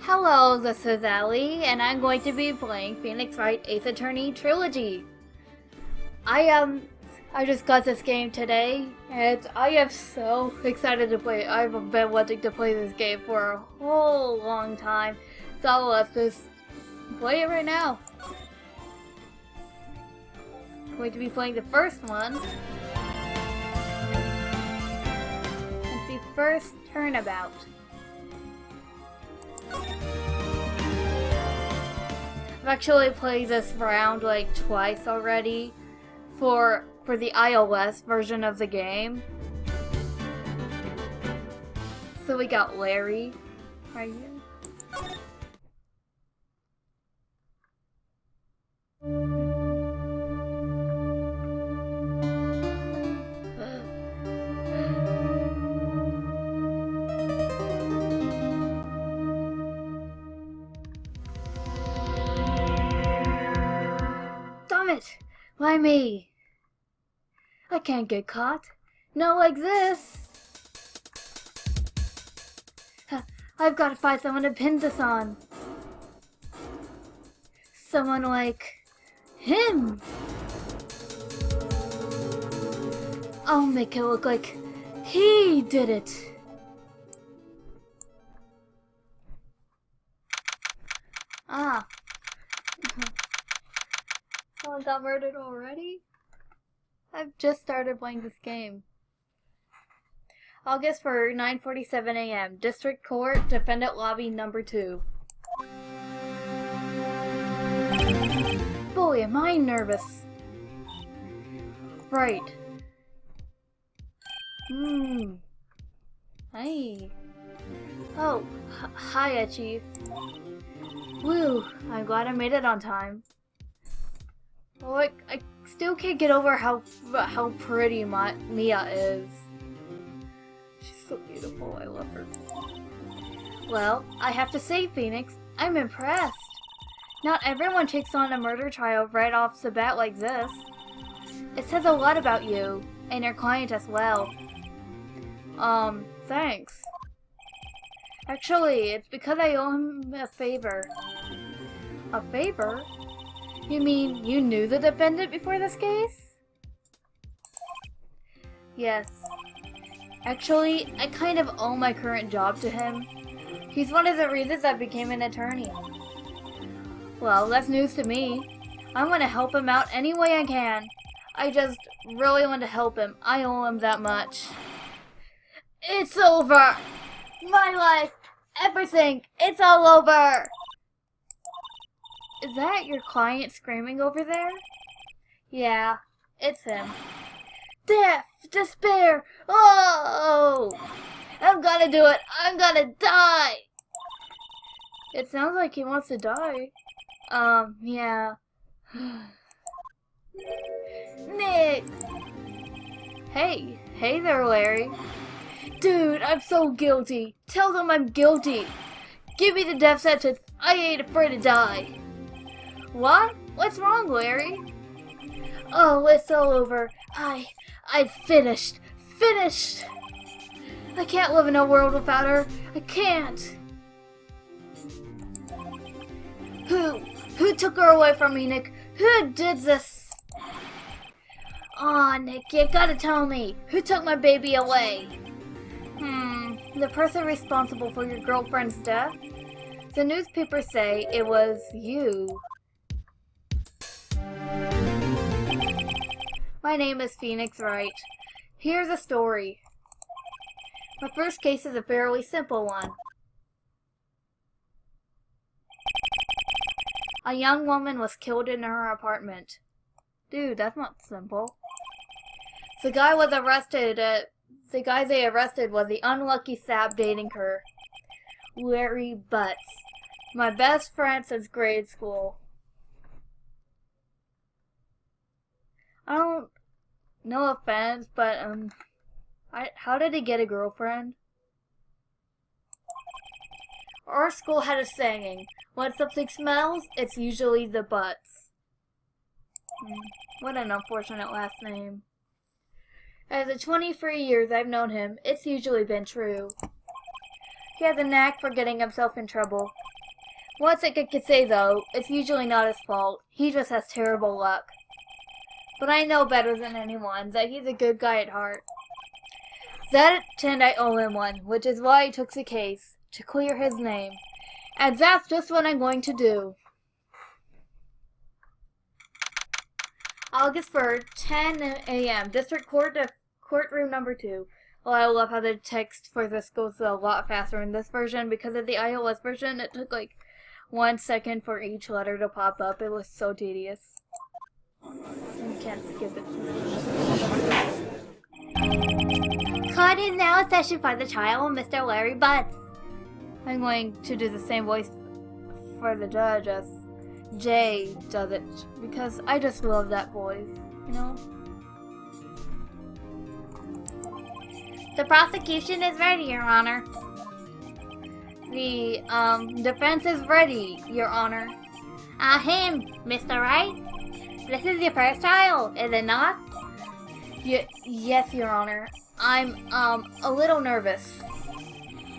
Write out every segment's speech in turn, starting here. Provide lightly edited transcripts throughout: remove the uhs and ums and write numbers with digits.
Hello, this is Ellie, and I'm going to be playing Phoenix Wright Ace Attorney Trilogy. I just got this game today, and I am so excited to play it. I've been wanting to play this game for a whole long time, so let's just play it right now. I'm going to be playing the first one. It's the first Turnabout. I've actually played this round like twice already for the iOS version of the game. So we got Larry right here. Damn it! Why me? I can't get caught. Not like this. I've got to find someone to pin this on. Someone like him. I'll make it look like he did it. Ah. Someone got murdered already? I've just started playing this game. August for 9:47 a.m. District Court, Defendant Lobby number 2. Boy, am I nervous. Right. Hey. Oh, hiya, Chief. Woo, I'm glad I made it on time. Oh, I still can't get over how pretty Mia is. She's so beautiful, I love her. Well, I have to say, Phoenix, I'm impressed. Not everyone takes on a murder trial right off the bat like this. It says a lot about you, and your client as well. Thanks. Actually, it's because I owe him a favor. A favor? You mean you knew the defendant before this case? Yes. Actually, I kind of owe my current job to him. He's one of the reasons I became an attorney. Well, that's news to me. I want to help him out any way I can. I just really want to help him. I owe him that much. It's over! My life! Everything! It's all over! Is that your client screaming over there? Yeah, it's him. Death! Despair! Oh! I'm gonna do it! I'm gonna die! It sounds like he wants to die. Yeah. Nick! Hey there, Larry. Dude, I'm so guilty. Tell them I'm guilty. Give me the death sentence. I ain't afraid to die. What? What's wrong, Larry? Oh, it's all over. I've finished. Finished! I can't live in a world without her. I can't. Who took her away from me, Nick? Who did this? Aw, Nick, you gotta tell me. Who took my baby away? The person responsible for your girlfriend's death? The newspapers say it was you. My name is Phoenix Wright. Here's a story. My first case is a fairly simple one. A young woman was killed in her apartment. Dude, that's not simple. The guy they arrested was the unlucky sap dating her. Larry Butz. My best friend since grade school. No offense, but, how did he get a girlfriend? Our school had a saying, when something smells, it's usually the Butz. What an unfortunate last name. As the 23 years I've known him, it's usually been true. He has a knack for getting himself in trouble. One thing I could say though, it's usually not his fault. He just has terrible luck. But I know better than anyone that he's a good guy at heart. That and I owe him one, which is why I took the case, to clear his name. And that's just what I'm going to do. August 3rd, 10 a.m. District Court, Courtroom number 2. Well, I love how the text for this goes a lot faster in this version. Because of the iOS version, it took like 1 second for each letter to pop up. It was so tedious. You can't skip it. Court is now in session for the trial of Mr. Larry Butz. I'm going to do the same voice for the judge as Jay does it, because I just love that voice, you know? The prosecution is ready, Your Honor. The defense is ready, Your Honor. Mr. Wright? This is your first trial, is it not? Yes, Your Honor. I'm, a little nervous.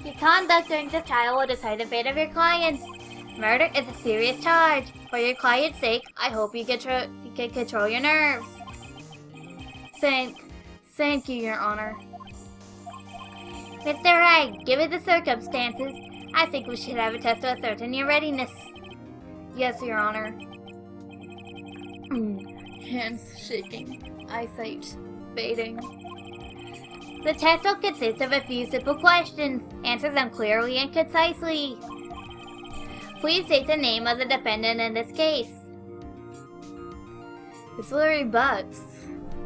Your conduct during this trial will decide the fate of your client. Murder is a serious charge. For your client's sake, I hope you can control your nerves. Thank you, Your Honor. Mr. Wright, given the circumstances, I think we should have a test to ascertain your readiness. Yes, Your Honor. Hands shaking, eyesight fading. The test will consist of a few simple questions. Answer them clearly and concisely. Please state the name of the defendant in this case. It's Larry Butz,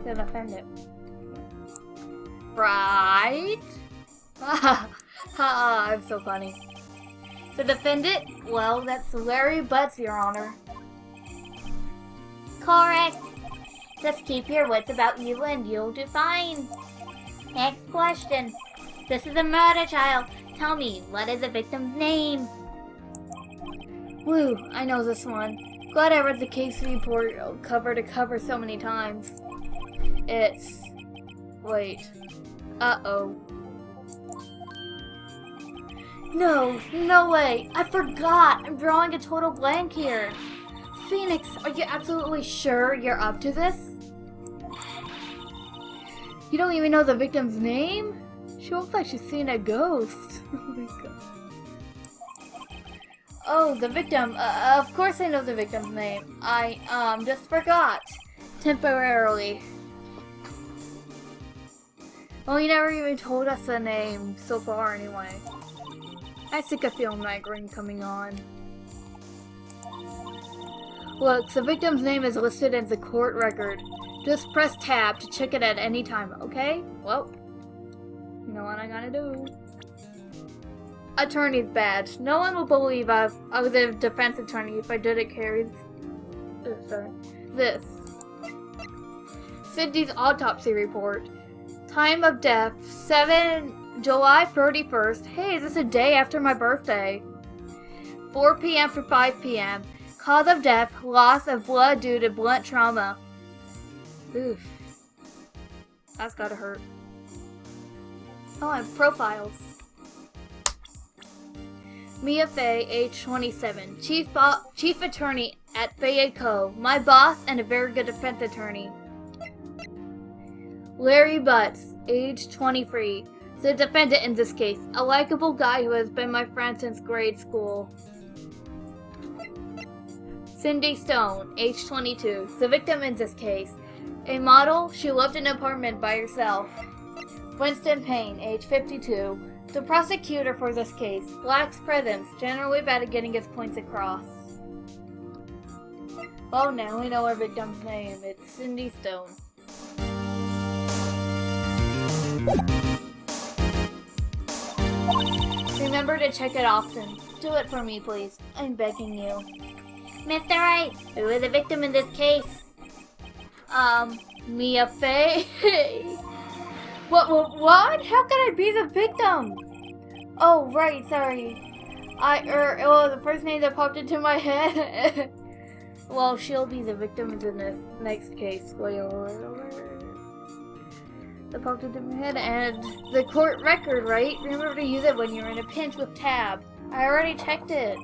the defendant. Right? I'm so funny. The defendant? Well, that's Larry Butz, Your Honor. Correct. Just keep your wits about you and you'll do fine. Next question. This is a murder trial. Tell me, what is the victim's name? Woo, I know this one. Glad I read the case report cover to cover so many times. It's... Wait. Uh-oh. No way. I forgot. I'm drawing a total blank here. Phoenix, are you absolutely sure you're up to this? You don't even know the victim's name? She looks like she's seen a ghost. Oh my god. Oh, the victim. Of course I know the victim's name. I, just forgot. Temporarily. Well, you never even told us the name so far anyway. I think I feel migraine coming on. Look, the victim's name is listed in the court record. Just press tab to check it at any time, okay? Well, you know what I gotta do. Attorney's badge. No one will believe I was a defense attorney if I didn't carry this. Cindy's autopsy report. Time of death, July 31st. Hey, is this a day after my birthday? 4 p.m. for 5 p.m. Cause of death, loss of blood due to blunt trauma. Oof. That's gotta hurt. Oh, and profiles. Mia Fey, age 27. Chief attorney at Fay & Co. My boss and a very good defense attorney. Larry Butz, age 23. The defendant in this case. A likable guy who has been my friend since grade school. Cindy Stone, age 22. The victim in this case. A model, she lived in an apartment by herself. Winston Payne, age 52. The prosecutor for this case. Lacks presence, generally bad at getting his points across. Oh, now we know our victim's name. It's Cindy Stone. Remember to check it often. Do it for me, please. I'm begging you. Mr. Wright, who is the victim in this case? Mia Fey? What? How can I be the victim? Oh, right, sorry. It was the first name that popped into my head. Well, she'll be the victim in the next case. The popped into my head, and the court record, right? Remember to use it when you're in a pinch with Tab. I already checked it.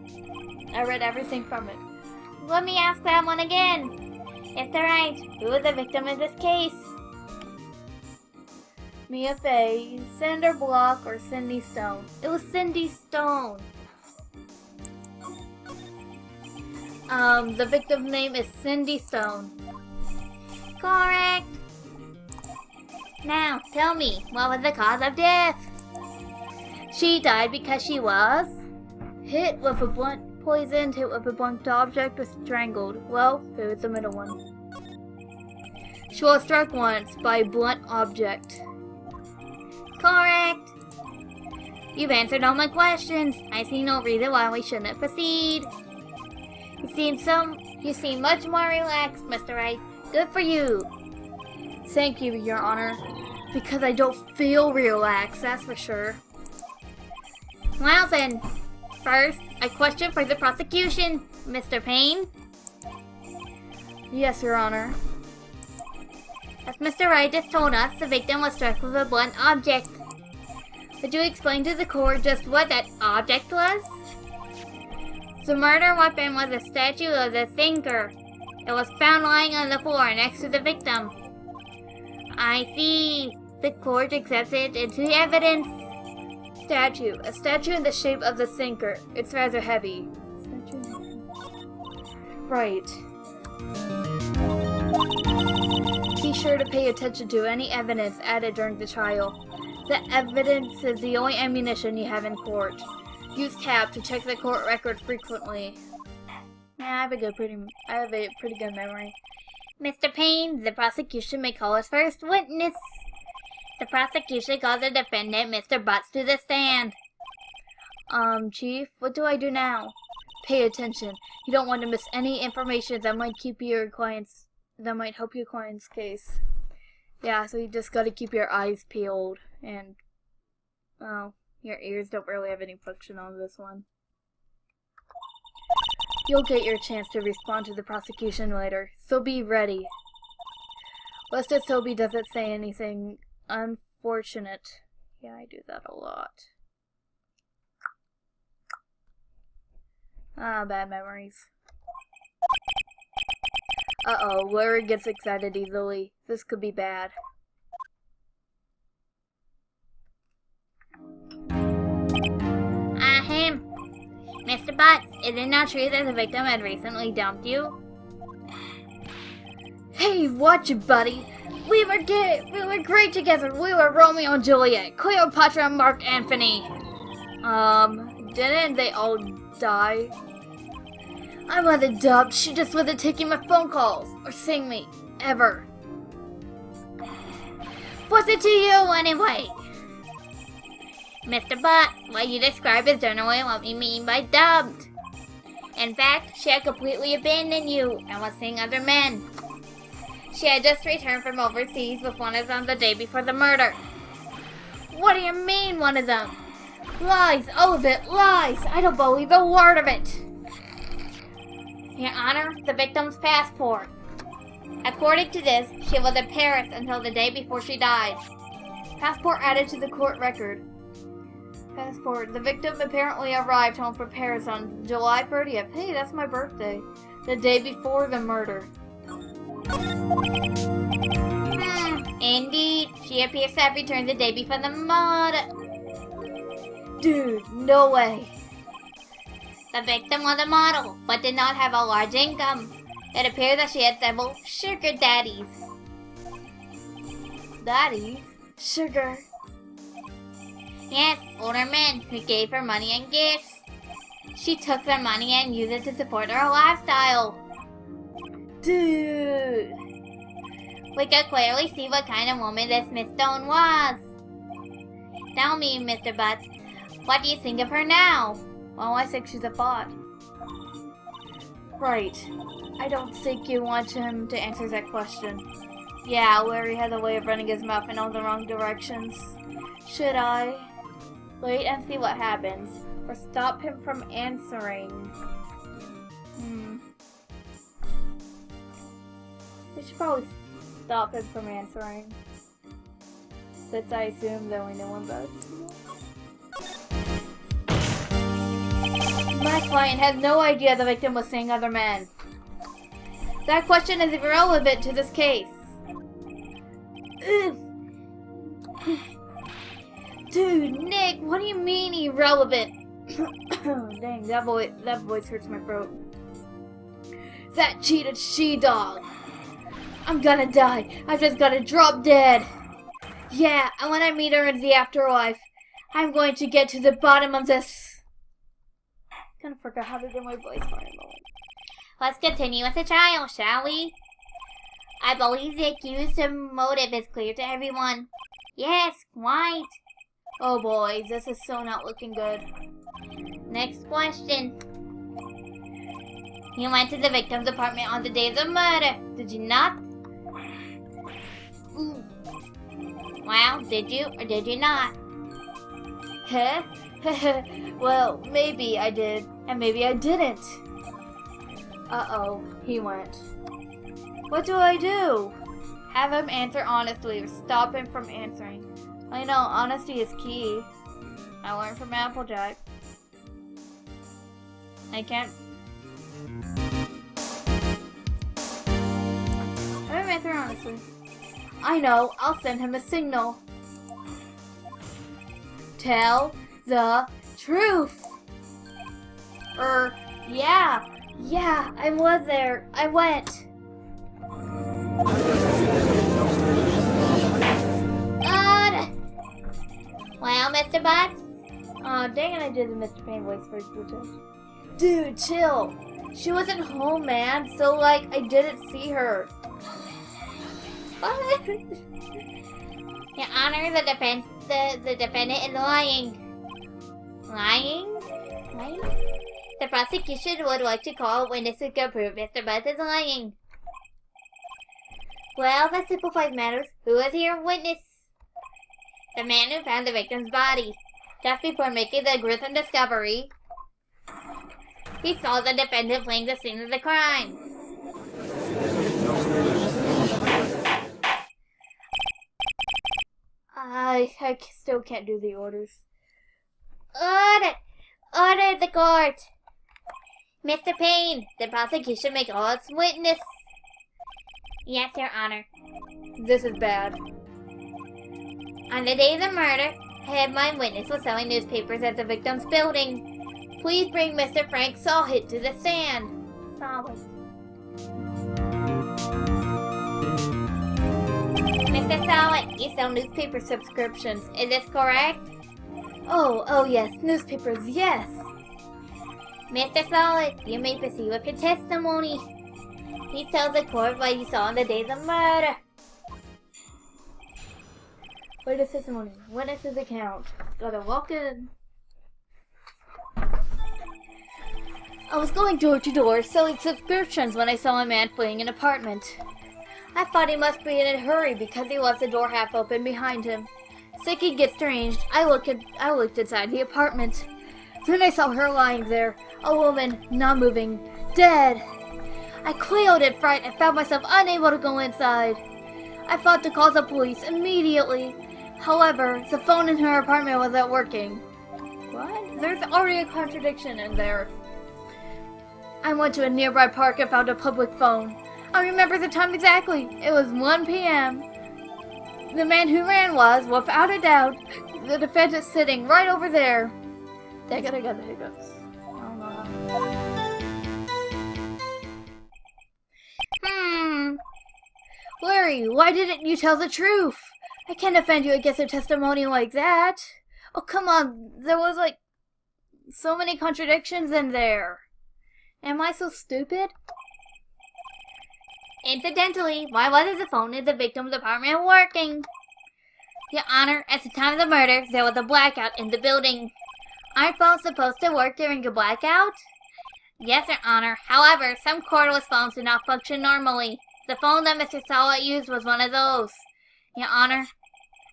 I read everything from it. Let me ask that one again. If they're right, who was the victim in this case? Mia Fey, Cinder Block, or Cindy Stone? It was Cindy Stone. The victim's name is Cindy Stone. Correct. Now, tell me, what was the cause of death? She died because she was hit with a blunt, poisoned, hit with a blunt object, or strangled. Well, it was the middle one. She was struck once by a blunt object. Correct. You've answered all my questions. I see no reason why we shouldn't proceed. You seem much more relaxed, Mr. Wright. Good for you. Thank you, Your Honor. Because I don't feel relaxed, that's for sure. Well then, first, a question for the prosecution, Mr. Payne. Yes, Your Honor. As Mr. Wright just told us, the victim was struck with a blunt object. Would you explain to the court just what that object was? The murder weapon was a statue of the thinker. It was found lying on the floor next to the victim. I see. The court accepts it into evidence. Statue. A statue in the shape of the thinker. It's rather heavy. Right. Be sure to pay attention to any evidence added during the trial. The evidence is the only ammunition you have in court. Use Tab to check the court record frequently. Yeah, I have a pretty good memory. Mr. Payne, the prosecution may call his first witness. The prosecution calls the defendant, Mr. Butz, to the stand. Chief, what do I do now? Pay attention. You don't want to miss any information that might help your client's case. Yeah, so you just gotta keep your eyes peeled, and, well, your ears don't really have any function on this one. You'll get your chance to respond to the prosecution later, so be ready. Let's just hope he doesn't say anything unfortunate. Yeah, I do that a lot. Bad memories. Uh-oh, Larry gets excited easily. This could be bad. Ahem. Mr. Butz, is it not true that the victim had recently dumped you? Hey, watch it, buddy. We were great together. We were Romeo and Juliet, Cleopatra and Mark Antony. Didn't they all die? I wasn't dumped. She just wasn't taking my phone calls or seeing me ever. What's it to you anyway? Mr. Butz, what you describe is generally what we mean by dumped. In fact, she had completely abandoned you and was seeing other men. She had just returned from overseas with one of them the day before the murder. What do you mean, one of them? Lies, all of it, lies! I don't believe a word of it! Your Honor, the victim's passport. According to this, she was in Paris until the day before she died. Passport added to the court record. Passport. The victim apparently arrived home from Paris on July 30th. Hey, that's my birthday. The day before the murder. Indeed. She appears to have returned the day before the murder. Dude, no way. The victim was a model, but did not have a large income. It appears that she had several sugar daddies. Daddies? Sugar? Yes, older men who gave her money and gifts. She took their money and used it to support her lifestyle. Dude. We could clearly see what kind of woman this Miss Stone was. Tell me, Mr. Butz, what do you think of her now? Well, I think she's a bot. Right. I don't think you want him to answer that question. Yeah, Larry has a way of running his mouth in all the wrong directions. Should I wait and see what happens, or stop him from answering? I should probably stop him from answering. since I assume that only no one does. My client has no idea the victim was seeing other men. That question is irrelevant to this case. Ugh. Dude, Nick, what do you mean irrelevant? Dang, that voice hurts my throat. That cheated she-dog. I'm gonna die. I just gotta drop dead. Yeah, and when I meet her in the afterlife, I'm going to get to the bottom of this. Kind of forgot how to do my voice for a moment. Let's continue with the trial, shall we? I believe the accused's motive is clear to everyone. Yes, quite. Oh boy, this is so not looking good. Next question. You went to the victim's apartment on the day of the murder, did you not? Ooh. Well, did you or did you not? Huh? Well, maybe I did, and maybe I didn't. Uh-oh, he went. What do I do? Have him answer honestly or stop him from answering. I know, honesty is key. I learned from Applejack. I can't... Have him answer honestly. I know, I'll send him a signal. Tell the truth. Yeah, I was there. I went. Well, Mr. Butz? Aw, dang it, I did the Mr. Pain voice first. Dude, chill. She wasn't home, man, so, like, I didn't see her. What? Your Honor, the defendant is lying. Lying? The prosecution would like to call witnesses to prove Mr. Butz is lying. Well, that simplifies matters. Who is your witness? The man who found the victim's body. Just before making the gruesome discovery, he saw the defendant fleeing the scene of the crime. I still can't do the orders. Order the court. Mr. Payne, the prosecution may call its witness. Yes, Your Honor. This is bad. On the day of the murder, headline witness was selling newspapers at the victim's building. Please bring Mr. Frank Sawhit to the stand. Mr. Sawhit, you sell newspaper subscriptions. Is this correct? Oh yes, newspapers, yes. Mr. Sawhit, you may proceed with your testimony. Please tell the court what you saw on the day of the murder. Witness testimony. Witness's account. Gotta walk in. I was going door to door selling subscriptions when I saw a man fleeing an apartment. I thought he must be in a hurry because he left the door half open behind him. Thinking it strange, I looked inside the apartment. Then I saw her lying there, a woman, not moving, dead. I quailed in fright and found myself unable to go inside. I thought to call the police immediately. However, the phone in her apartment wasn't working. What? There's already a contradiction in there. I went to a nearby park and found a public phone. I remember the time exactly. It was 1 p.m. The man who ran was, without a doubt, the defendant sitting right over there. Dang it, I got the hiccups. I don't know how. Larry, why didn't you tell the truth? I can't defend you against a testimony like that. Oh, come on. There was, like, so many contradictions in there. Am I so stupid? Incidentally, why wasn't the phone in the victim's apartment working? Your Honor, at the time of the murder, there was a blackout in the building. Aren't phones supposed to work during a blackout? Yes, Your Honor. However, some cordless phones do not function normally. The phone that Mr. Sawhit used was one of those. Your Honor,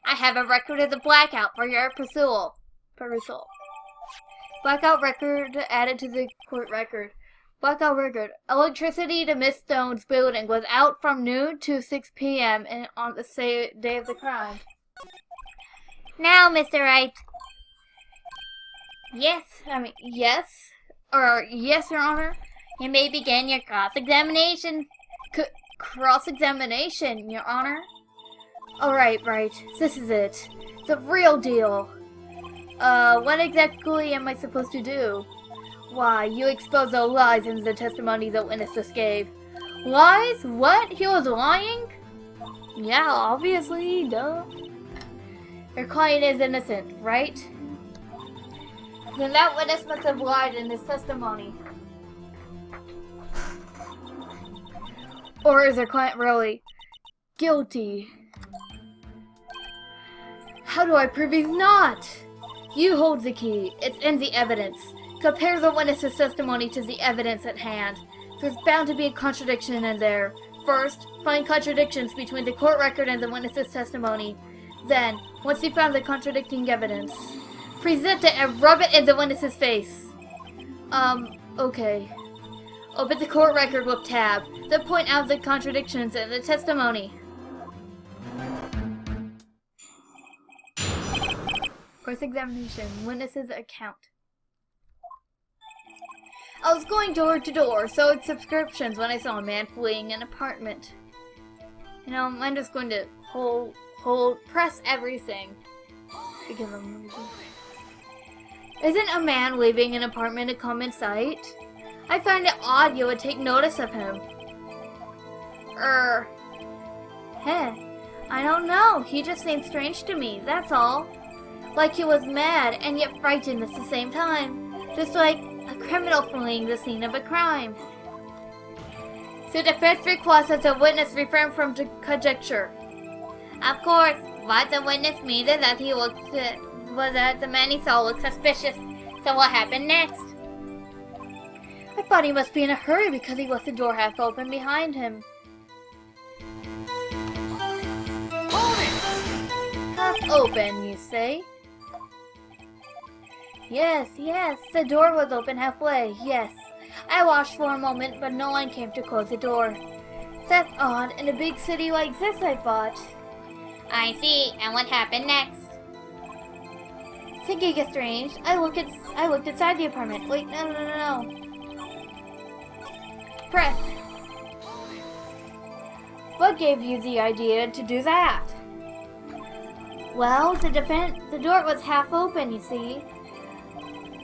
I have a record of the blackout for your perusal. Blackout record added to the court record. Blackout record. Electricity to Miss Stone's building was out from noon to 6 p.m. on the day of the crime. Now, Mr. Wright. Yes, yes. Or, yes, Your Honor. You may begin your cross-examination. Cross-examination, Your Honor? Alright, right. This is it. The real deal. What exactly am I supposed to do? Why, you expose the lies in the testimony the witness just gave. Lies? What? He was lying? Yeah, obviously, duh. Your client is innocent, right? Then that witness must have lied in his testimony. Or is your client really guilty? How do I prove he's not? You hold the key. It's in the evidence. Compare the witness's testimony to the evidence at hand. There's bound to be a contradiction in there. First, find contradictions between the court record and the witness's testimony. Then, once you found the contradicting evidence, present it and rub it in the witness's face. Okay. Open the court record with tab, then point out the contradictions in the testimony. Cross-examination, witness's account. I was going door to door, selling subscriptions when I saw a man fleeing an apartment. You know, I'm just going to press everything. Isn't a man leaving an apartment a common sight? I find it odd you would take notice of him. I don't know. He just seemed strange to me, that's all. Like he was mad and yet frightened at the same time. Just like a criminal fleeing the scene of a crime. So the defense requests that the witness refrain from conjecture. Of course, what the witness means is that the man he saw looked suspicious. So what happened next? I thought he must be in a hurry because he left the door half open behind him. Half open, you say? Yes, the door was open halfway, yes. I watched for a moment, but no one came to close the door. That's odd, in a big city like this, I thought. I see, and what happened next? Thinking is strange. I looked inside the apartment. Wait, no. Press. What gave you the idea to do that? Well, the door was half open, you see.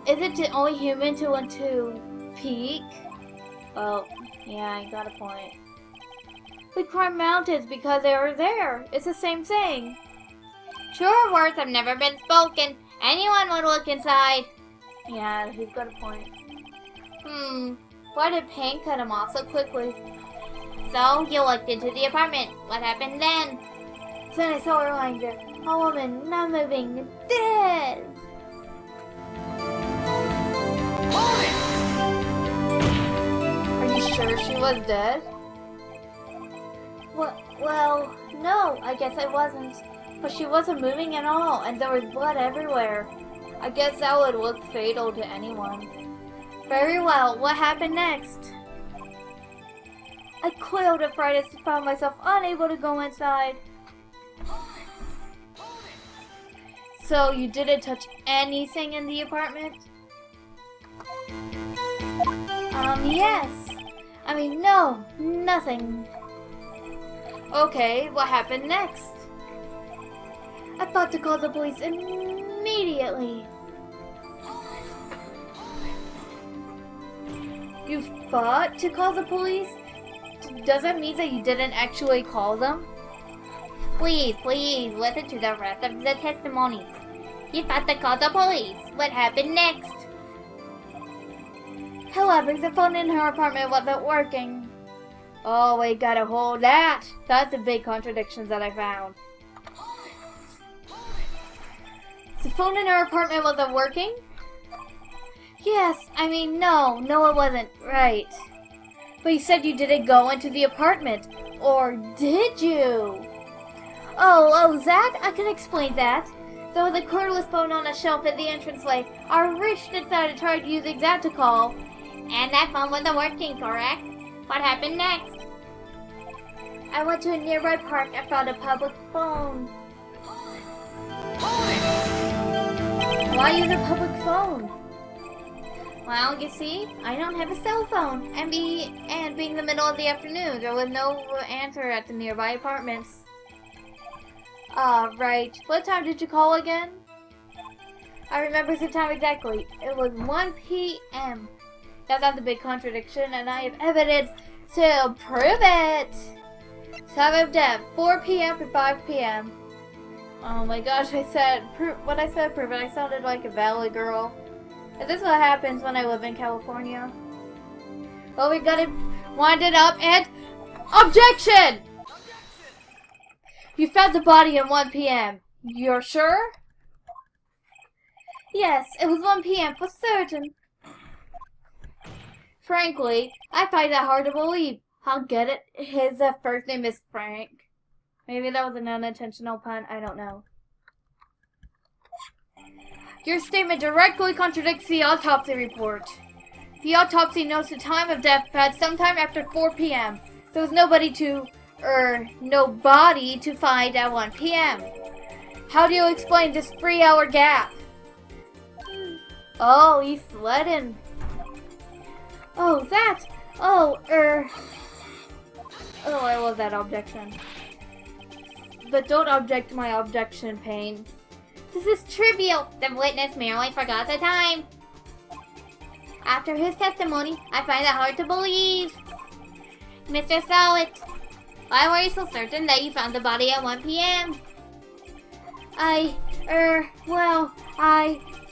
Isn't it only human to want to peek? Well, yeah, I got a point. We climbed mountains because they were there. It's the same thing. Truer words have never been spoken. Anyone would look inside. Yeah, he's got a point. Why did pain cut him off so quickly? So, you looked into the apartment. What happened then? Then I saw her lying there. A woman, not moving, dead! Are you sure she was dead? Well, no, I guess I wasn't. But she wasn't moving at all, and there was blood everywhere. I guess that would look fatal to anyone. Very well, what happened next? I quailed at fright and found myself unable to go inside. So you didn't touch anything in the apartment? Yes. No, nothing. Okay, what happened next? I thought to call the police immediately. You thought to call the police? Does that mean that you didn't actually call them? Please, listen to the rest of the testimony. You thought to call the police. What happened next? However, the phone in her apartment wasn't working. Oh, we gotta hold that. That's the big contradictions that I found. The phone in her apartment wasn't working? Yes, no, it wasn't. Right. But you said you didn't go into the apartment. Or did you? Oh, that? I can explain that. There was a cordless phone on a shelf at the entranceway. I reached inside and tried using that to call. And that phone wasn't working, correct? What happened next? I went to a nearby park and found a public phone. Why use a public phone? Well, you see, I don't have a cell phone, and being the middle of the afternoon, there was no answer at the nearby apartments. Right. What time did you call again? I remember the time exactly. It was 1 p.m. That's not the big contradiction, and I have evidence to prove it. Time of death, 4 p.m. to 5 p.m. Oh my gosh, when I said prove it, I sounded like a valley girl. Is this what happens when I live in California? Well, we gotta wind it up and... Objection! You found the body at 1 p.m. You're sure? Yes, it was 1 p.m. for certain. Frankly, I find that hard to believe. I'll get it. His first name is Frank. Maybe that was an unintentional pun. I don't know. Your statement directly contradicts the autopsy report. The autopsy notes the time of death at sometime after 4 p.m. There was no body to find at 1 p.m. How do you explain this 3-hour gap? Oh, he's sledding. Oh, that. Oh, I love that objection. But don't object to my objection, Pain. This is trivial. The witness merely forgot the time. After his testimony, I find it hard to believe. Mr. Solid, why were you so certain that you found the body at 1 p.m.?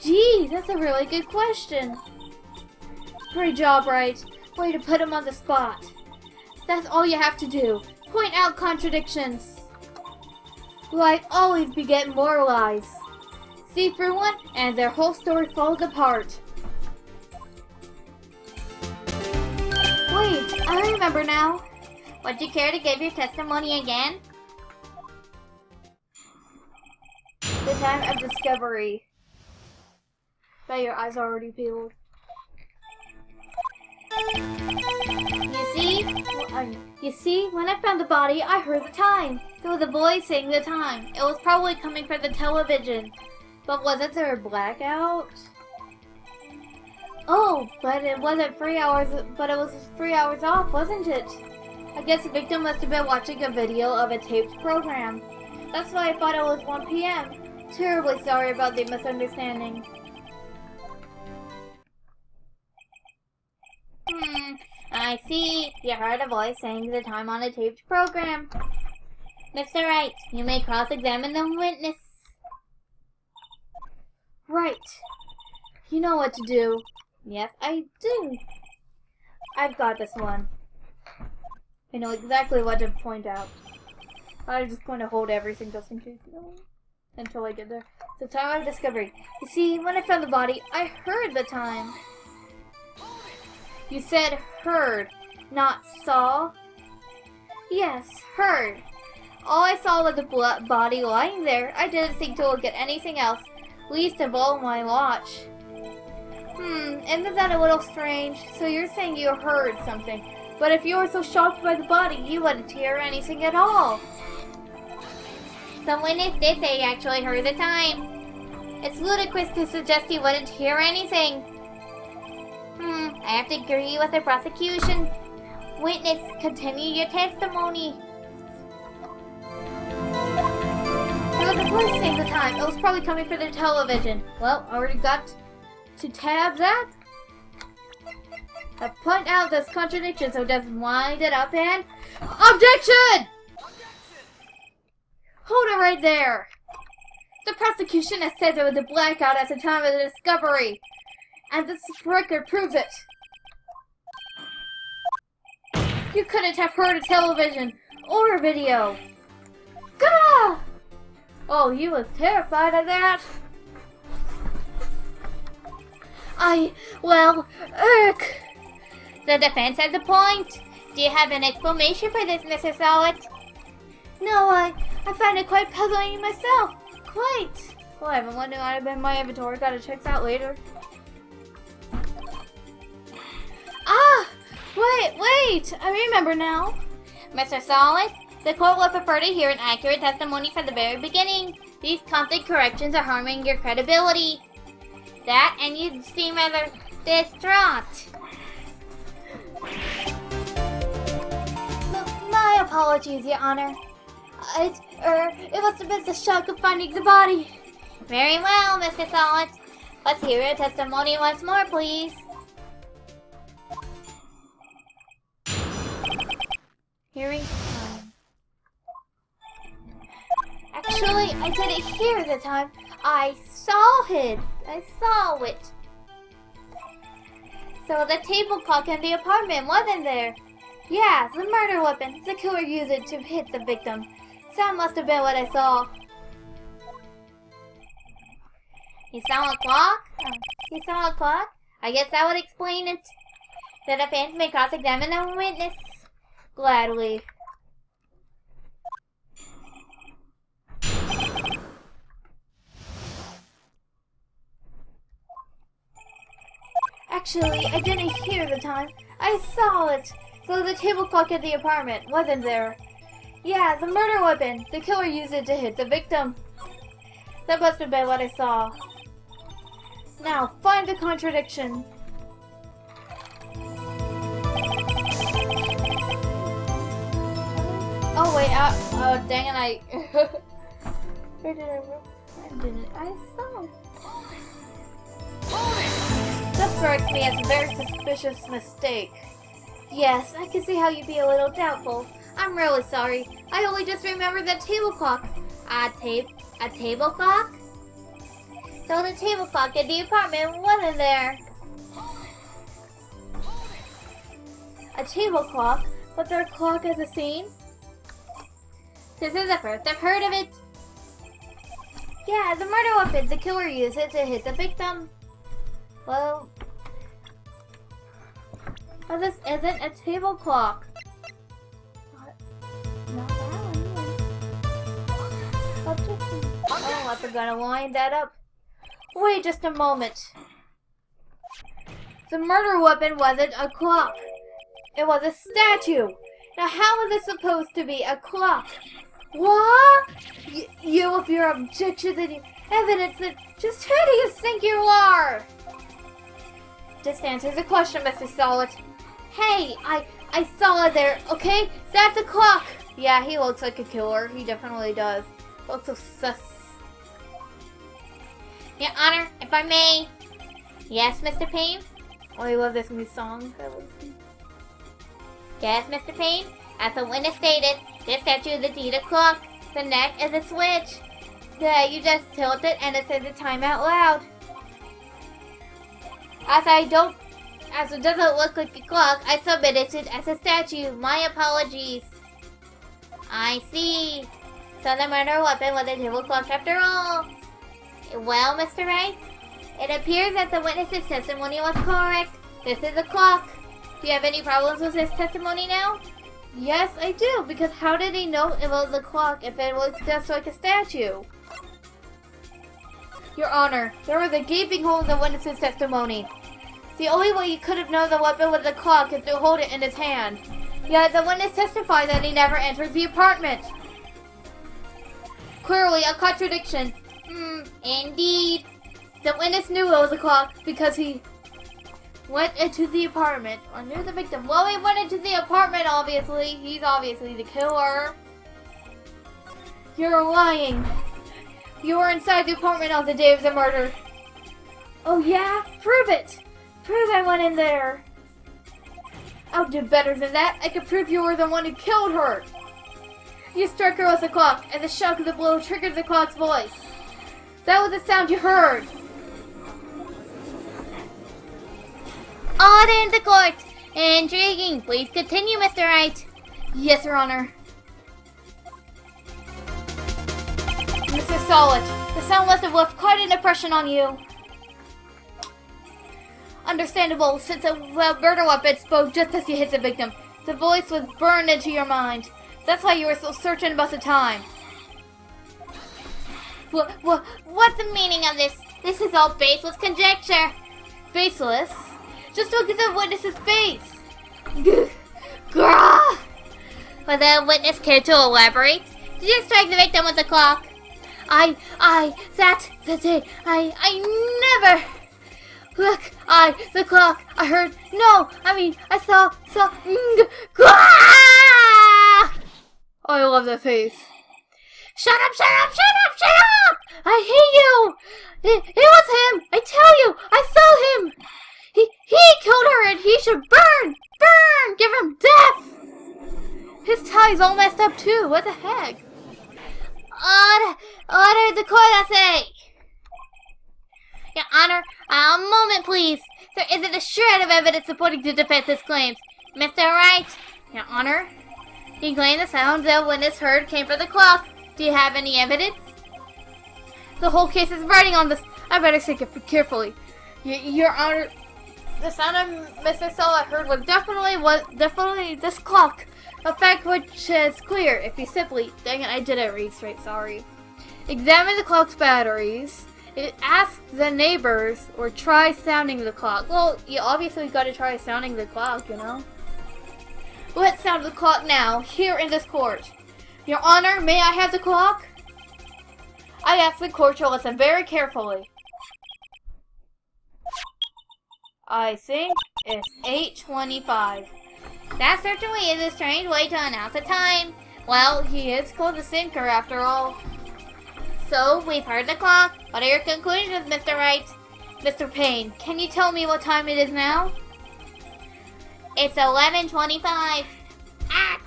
Geez, that's a really good question. Great job, Wright. Way to put him on the spot. That's all you have to do. Point out contradictions. Lies always beget more lies. See through one, and their whole story falls apart. Wait, I remember now. Would you care to give your testimony again? The time of discovery. Bet your eyes are already peeled. You see, when I found the body, I heard the time. There was a voice saying the time. It was probably coming from the television. But wasn't there a blackout? Oh, but it wasn't 3 hours, but it was 3 hours off, wasn't it? I guess the victim must have been watching a video of a taped program. That's why I thought it was 1 p.m. Terribly sorry about the misunderstanding. I see. You heard a voice saying the time on a taped program. Mr. Wright, you may cross-examine the witness. Right. You know what to do. Yes, I do. I've got this one. I know exactly what to point out. I'm just going to hold everything just in case. No. Until I get there. The time of discovery. You see, when I found the body, I heard the time. You said heard, not saw? Yes, heard. All I saw was the body lying there. I didn't think to look at anything else, least of all my watch. Isn't that a little strange? So you're saying you heard something, but if you were so shocked by the body, you wouldn't hear anything at all. The witness did say he actually heard the time. It's ludicrous to suggest he wouldn't hear anything. I have to agree with the prosecution. Witness, continue your testimony. There was a voice saying the time. It was probably coming from the television. Well, I already got to tab that. I point out this contradiction, so just wind it up and... Objection! Hold it right there. The prosecution has said there was a blackout at the time of the discovery. And this record proves it. You couldn't have heard a television or a video. Gah! Oh, you was terrified of that. The defense has a point. Do you have an explanation for this, Mr. Solid? No, I find it quite puzzling myself. Quite. Well, I haven't one that might have been in my inventory. Gotta check that later. Wait! I remember now. Mr. Solid, the court will prefer to hear an accurate testimony from the very beginning. These constant corrections are harming your credibility. that, and you seem rather distraught. My apologies, Your Honor. It must have been the shock of finding the body. Very well, Mr. Solid. Let's hear your testimony once more, please. Hearing time. Actually, I didn't hear the time. I saw it. So the table clock in the apartment wasn't there. Yeah, the murder weapon. The killer used it to hit the victim. That must have been what I saw. You saw a clock? I guess that would explain it. The defense may cross-examine a witness. Gladly. Actually, I didn't hear the time. I saw it. So the table clock at the apartment wasn't there. Yeah, the murder weapon. The killer used it to hit the victim. That must have been what I saw. Now, find the contradiction. Oh wait, oh dang it, where did I saw it. That strikes me as a very suspicious mistake. Yes, I can see how you'd be a little doubtful. I'm really sorry. I only just remembered that table clock. A table clock? So the table clock in the apartment wasn't there. A table clock? Was there a clock as a scene? This is the first I've heard of it. Yeah, the murder weapon. The killer used it to hit the victim. Well, this isn't a table clock. Not that one either. Oh, I forgot to line that up. Wait just a moment. The murder weapon wasn't a clock. It was a statue. Now how is this supposed to be a clock? What? You with your objections and evidence, that just who do you think you are? Just answer the question, Mr. Solid. Hey, I saw it there, okay? That's a clock. Yeah, he looks like a killer. He definitely does. Looks so sus. Your Honor, if I may. Yes, Mr. Payne? Oh, I love this new song. Yes, Mr. Payne? As the witness stated, this statue is indeed a clock. The neck is a switch. Yeah, you just tilt it and it says the time out loud. As it doesn't look like a clock, I submitted it as a statue. My apologies. I see. So the murder weapon was a table clock after all. Well, Mr. Wright, it appears that the witness's testimony was correct. This is a clock. Do you have any problems with his testimony now? Yes, I do, because how did he know it was a clock if it looks just like a statue? Your Honor, there was a gaping hole in the witness's testimony. The only way he could have known the weapon was a clock is to hold it in his hand. Yet the witness testified that he never entered the apartment. Clearly a contradiction. Indeed. The witness knew it was a clock because he went into the apartment or knew the victim. Well, he went into the apartment, obviously. He's obviously the killer. You're lying. You were inside the apartment on the day of the murder. Oh yeah? Prove it. Prove I went in there. I'll do better than that. I can prove you were the one who killed her. You struck her with the clock, and the shock of the blow triggered the clock's voice. That was the sound you heard. Order in the court. Intriguing. Please continue, Mr. Wright. Yes, Your Honor. Mr. Solid, the sound must have left quite an impression on you. Understandable, since a murder weapon spoke just as you hit the victim. The voice was burned into your mind. That's why you were so certain about the time. What's the meaning of this? This is all baseless conjecture. Baseless? Just look at the witness's face. Grah! Would the witness care to elaborate? Did you strike the victim with the clock? I never. Look, the clock. I heard. No, I saw. I love that face. Shut up, shut up, shut up, shut up! I hate you. It was him. I tell you, I saw him. He killed her, and he should burn. Give him death. His tie's all messed up too. What the heck? Order the court, I say. Your Honor, a moment, please. There isn't a shred of evidence supporting the defense's claims. Mr. Wright. Your Honor, he claimed the sound the witness heard came from the clock. Do you have any evidence? The whole case is riding on this. I better think it carefully. Your Honor, the sound Mr. Solid heard was definitely this clock. A fact which is clear if you simply, dang it, I didn't read straight, sorry. Examine the clock's batteries. Ask the neighbors or try sounding the clock. Well, you obviously got to try sounding the clock, you know. Let's sound the clock now, here in this court. Your Honor, may I have the clock? I ask the court to listen very carefully. I think it's 8:25. That certainly is a strange way to announce a time. Well, he is called the sinker after all. So, we've heard the clock. What are your conclusions, Mr. Wright? Mr. Payne, can you tell me what time it is now? It's 11:25. Ah!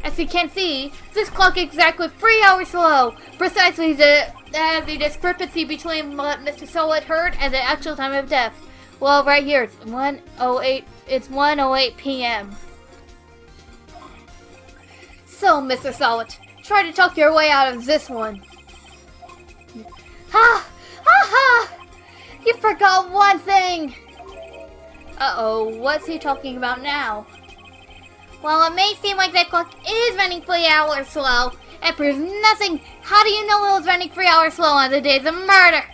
As you can see, this clock is exactly 3 hours slow. Precisely the discrepancy between what Mr. Solid heard and the actual time of death. Well, right here, it's 1:08. It's 1:08 p.m. So, Mr. Solid, try to talk your way out of this one. Ha! Ha ha! You forgot one thing! Uh-oh, what's he talking about now? Well, it may seem like that clock is running 3 hours slow. It proves nothing. How do you know it was running 3 hours slow on the days of murder?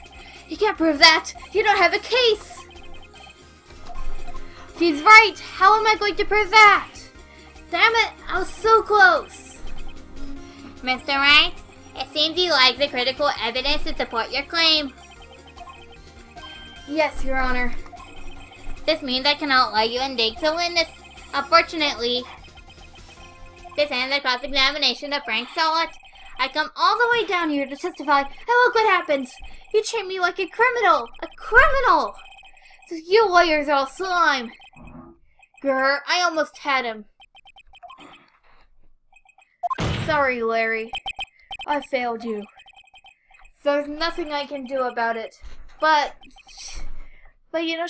You can't prove that. You don't have a case. He's right. How am I going to prove that? Damn it, I was so close. Mr. Wright, it seems you lack the critical evidence to support your claim. Yes, Your Honor. This means I cannot let you indict the witness. Unfortunately, this ends the cross-examination of Frank Solid. I come all the way down here to testify, and look what happens. You treat me like a criminal. A criminal! So you lawyers are all slime. Grr, I almost had him. Sorry, Larry. I failed you. There's nothing I can do about it. But you know,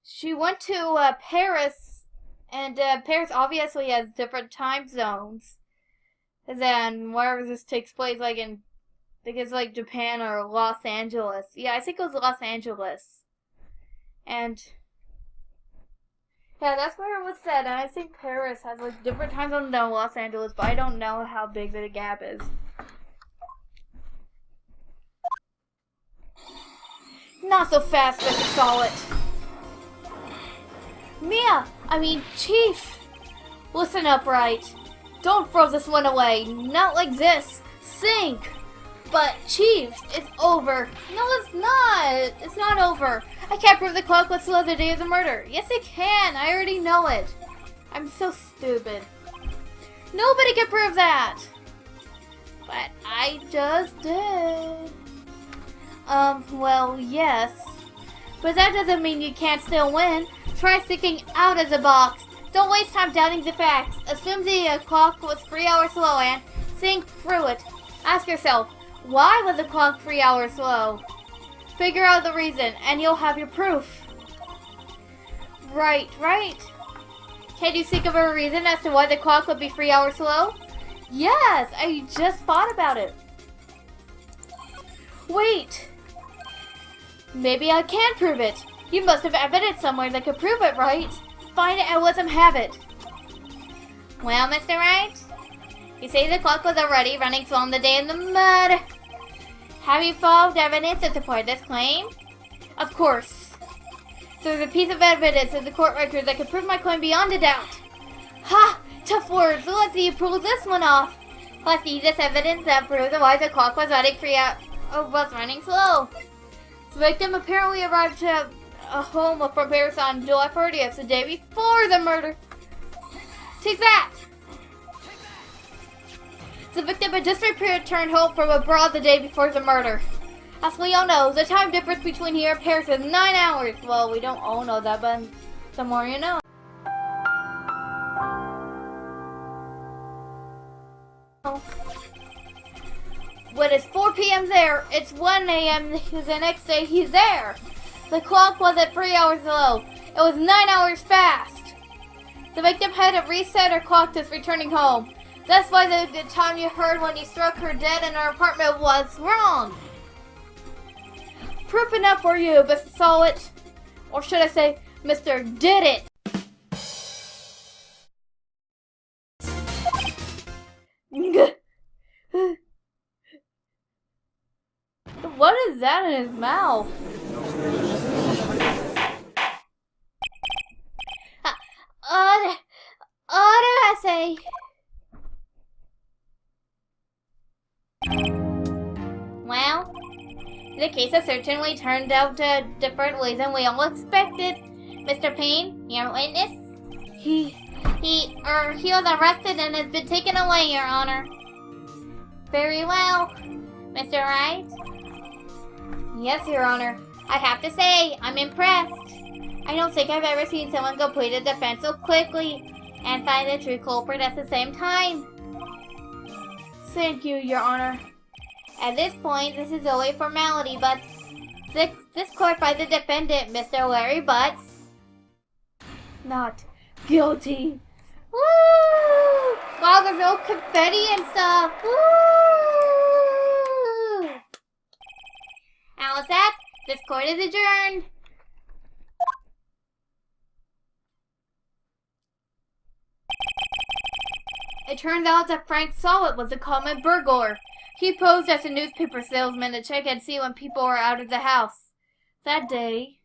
she went to Paris, and Paris obviously has different time zones than wherever this takes place, like in, I think it's like Japan or Los Angeles. Yeah, I think it was Los Angeles. And yeah, that's where it was said, and I think Paris has like different time zones than Los Angeles, but I don't know how big the gap is. Not so fast, Mr. Solid. Chief. Listen up, Wright. Don't throw this one away. Not like this. Sink. But, Chief, it's over. No, it's not. It's not over. I can't prove the clock was slow the day of the murder. Yes, it can. I already know it. I'm so stupid. Nobody can prove that. But I just did. Well, yes. But that doesn't mean you can't still win. Try sticking out of the box. Don't waste time doubting the facts. Assume the clock was 3 hours slow and think through it. Ask yourself, why was the clock 3 hours slow? Figure out the reason, and you'll have your proof. Right. Can you think of a reason as to why the clock would be 3 hours slow? Yes, I just thought about it. Wait. Maybe I can prove it. You must have evidence somewhere that could prove it, right? Find it and let them have it. Well, Mr. Wright, you say the clock was already running slow on the day of the murder. Have you found evidence to support this claim? Of course. There's a piece of evidence in the court record that could prove my claim beyond a doubt. Ha! Tough words. Let's see you pull this one off. Let's see this evidence that proves why the clock was running was running slow. The victim apparently arrived at a home from Paris on July 30th, the day before the murder. Take that! The victim had just returned home from abroad the day before the murder. As we all know, the time difference between here and Paris is 9 hours. Well, we don't all know that, but the more you know. When it's 4 p.m. there, it's 1 a.m. the next day he's there. The clock wasn't 3 hours slow. It was 9 hours fast. The victim had to reset her clock to returning home. That's why the time you heard when he struck her dead in her apartment was wrong. Proof enough for you, Mr. Solid. Or should I say, Mr. Did It. What is that in his mouth? What did I say? Well, the case has certainly turned out different ways than we all expected. Mr. Payne, your witness? He was arrested and has been taken away, Your Honor. Very well. Mr. Wright? Yes, Your Honor. I have to say, I'm impressed. I don't think I've ever seen someone complete a defense so quickly and find the true culprit at the same time. Thank you, Your Honor. At this point, this is only a formality, but this court by the defendant, Mr. Larry Butz. Not guilty. Woo! Wow, there's no confetti and stuff. Woo! How was that? This court is adjourned. It turns out that Frank Solid was a common burglar. He posed as a newspaper salesman to check and see when people were out of the house. That day,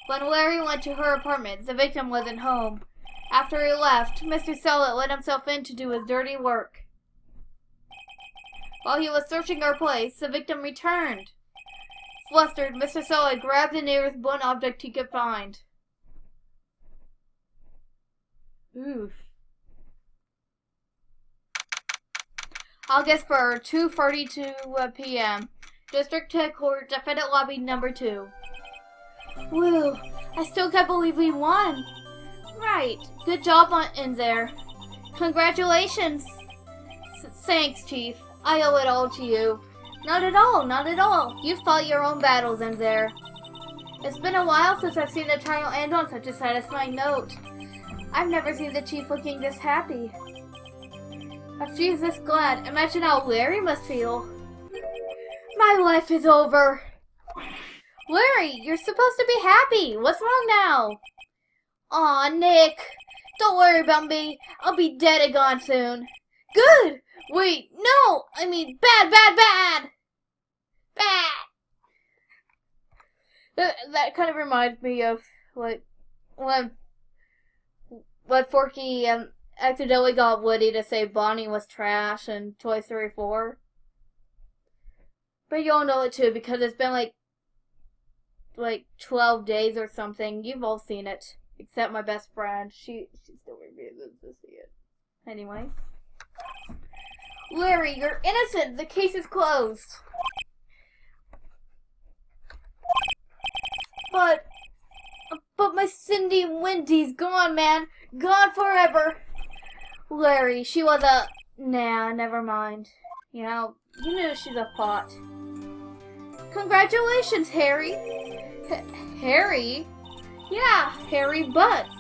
when Larry went to her apartment, the victim wasn't home. After he left, Mr. Solid let himself in to do his dirty work. While he was searching her place, the victim returned. Flustered, Mr. Solid grabbed the nearest blunt object he could find. Oof. August 3rd, 2:42 p.m. District Court, Defendant Lobby Number 2. Woo! I still can't believe we won! Right. Good job in there. Congratulations! Thanks, Chief. I owe it all to you. Not at all, not at all. You fought your own battles in there. It's been a while since I've seen the trial end on such a satisfying note. I've never seen the Chief looking this happy. If she's this glad, imagine how Larry must feel. My life is over. Larry, you're supposed to be happy. What's wrong now? Aw, Nick. Don't worry about me. I'll be dead and gone soon. Good. Wait, no. I mean, bad. That kind of reminds me of, like, when Forky accidentally got Woody to say Bonnie was trash in Toy Story 4. But you all know it too because it's been like 12 days or something. You've all seen it. Except my best friend. She still refuses to see it. Anyway. Larry, you're innocent. The case is closed. But my Cindy Wendy's gone, man. Gone forever. Larry, she was a... Nah, never mind. You know, you knew she's a pot. Congratulations, Harry. Harry? Yeah, Harry Butz.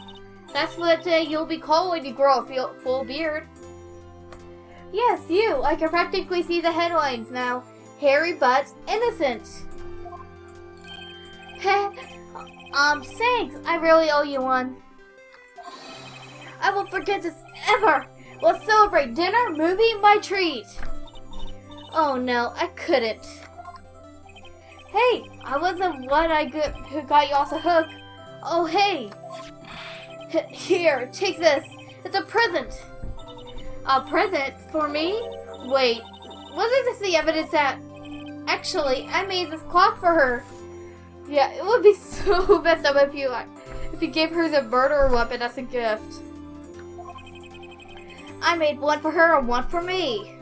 That's what you'll be called when you grow a full beard. Yes, you. I can practically see the headlines now. Harry Butz, innocent. Thanks. I really owe you one. I won't forget this ever. We'll celebrate dinner, movie, my treat. Oh no, I couldn't. Hey, I wasn't what who got you off the hook. Oh hey. Here, take this. It's a present. A present for me? Wait, wasn't this the evidence that actually I made this clock for her? Yeah, it would be so messed up if you gave her the murder weapon as a gift. I made one for her and one for me.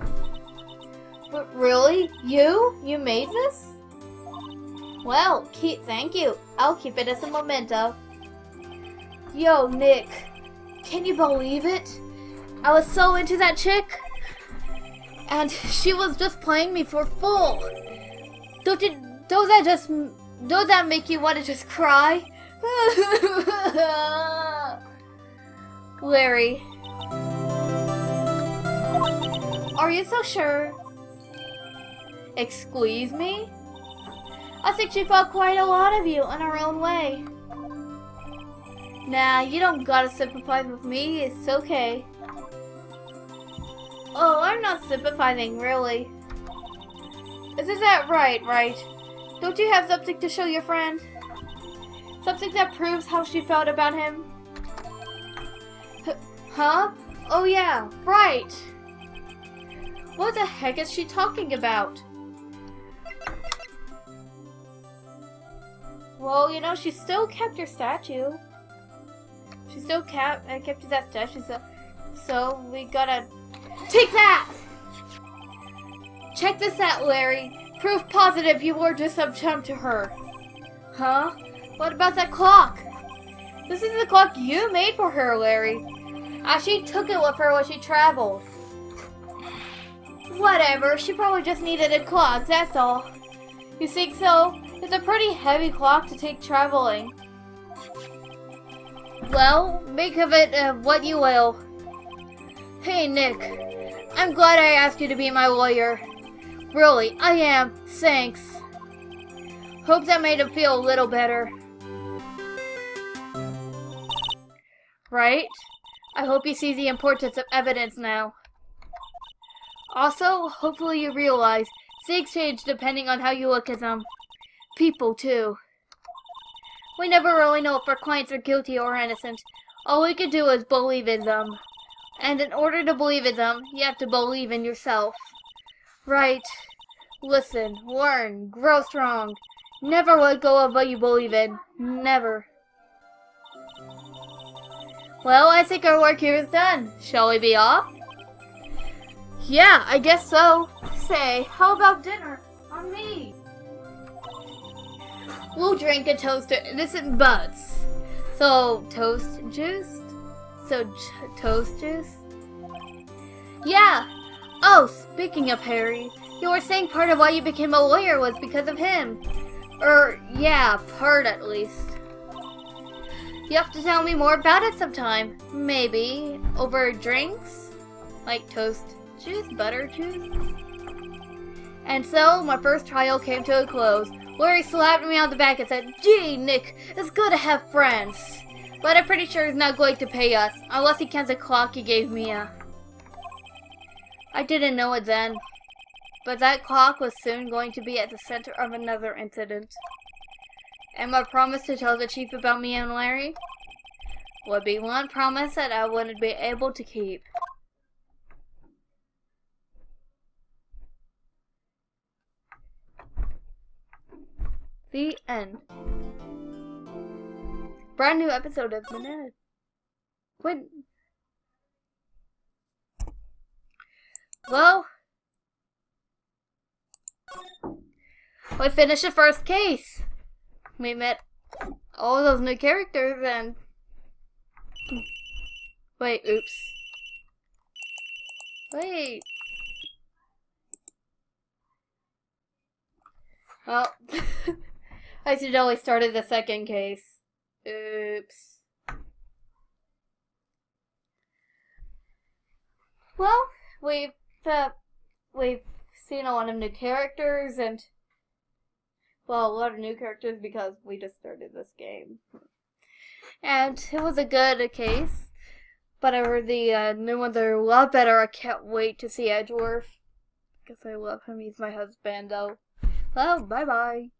But really? You made this? Well, thank you. I'll keep it as a memento. Yo, Nick, can you believe it? I was so into that chick, and she was just playing me for full. Don't that make you want to just cry? Larry, are you so sure? Excuse me? I think she felt quite a lot of you in her own way. Nah, you don't gotta sympathize with me, it's okay. Oh, I'm not sympathizing, really. Isn't that right? Don't you have something to show your friend? Something that proves how she felt about him? Huh? Oh yeah, right. What the heck is she talking about? Well, you know, she still kept your statue. She still kept that statue, so we gotta take that! Check this out, Larry. Proof positive you were just some chum to her. Huh? What about that clock? This is the clock you made for her, Larry. She took it with her when she traveled. Whatever, she probably just needed a clock, that's all. You think so? It's a pretty heavy clock to take traveling. Well, make of it what you will. Hey, Nick. I'm glad I asked you to be my lawyer. Really, I am. Thanks. Hope that made him feel a little better. Right? I hope he sees the importance of evidence now. Also, hopefully you realize things change depending on how you look at them. People, too. We never really know if our clients are guilty or innocent. All we can do is believe in them. And in order to believe in them, you have to believe in yourself. Right. Listen, learn, grow strong. Never let go of what you believe in. Never. Well, I think our work here is done. Shall we be off? Yeah, I guess so. Say, how about dinner? On me. We'll drink a toast to innocent Butz. So, toast juice? Toast juice? Yeah. Oh, speaking of Harry, you were saying part of why you became a lawyer was because of him. Yeah, part at least. You have to tell me more about it sometime. Maybe over drinks? Like toast juice, butter juice? And so, my first trial came to a close. Larry slapped me on the back and said, "Gee, Nick, it's good to have friends. But I'm pretty sure he's not going to pay us, unless he counts the clock he gave me." I didn't know it then. But that clock was soon going to be at the center of another incident. And my promise to tell the chief about me and Larry would be one promise that I wouldn't be able to keep. The end. Brand new episode of Banana. Well, we finished the first case. We met all those new characters and... Wait, oops. Wait. Well, I should always started the second case. Oops. Well, we've seen a lot of new characters and, well, a lot of new characters because we just started this game. And it was a good case, but I heard the new ones are a lot better. I can't wait to see Edgeworth because I love him. He's my husband, though. Well, bye-bye.